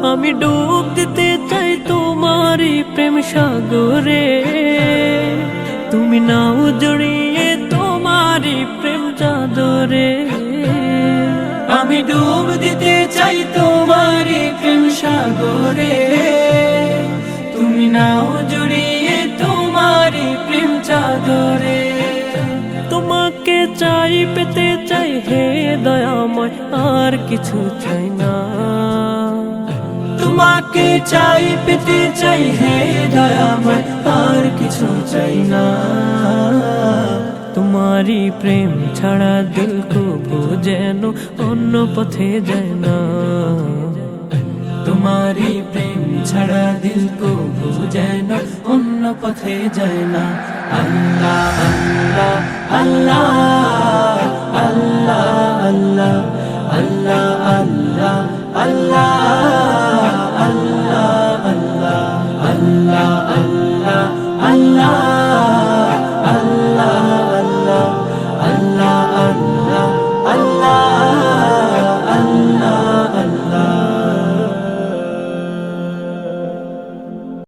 আমি ডুব দিতে চাই তোমারই প্রেম সাগরে, তুমি নাও জড়িয়ে তোমারই প্রেম চাদরে। আমি ডুব দিতে চাই তোমারই প্রেম সাগরে, তুমি নাও জড়িয়ে তোমারই প্রেম চাদরে। তোমাকে চাই পেতে চাই হে দয়াময়, আর কিছু চাই না। তোমাকে চাই পেতে চাই হে দয়াময়, আর কিছু চাই না। তোমারই প্রেম ছাড়া দিল কবু যেন অন্য পথে যায় না। তোমারই প্রেম ছাড়া দিল কবু যেন অন্য পথে যায় না। আল্লাহ আল্লাহ আল্লাহ আল্লাহ আল্লাহ আল্লাহ আল্লাহ আল্লাহ আল্লাহ আল্লাহ আল্লাহ আল্লাহ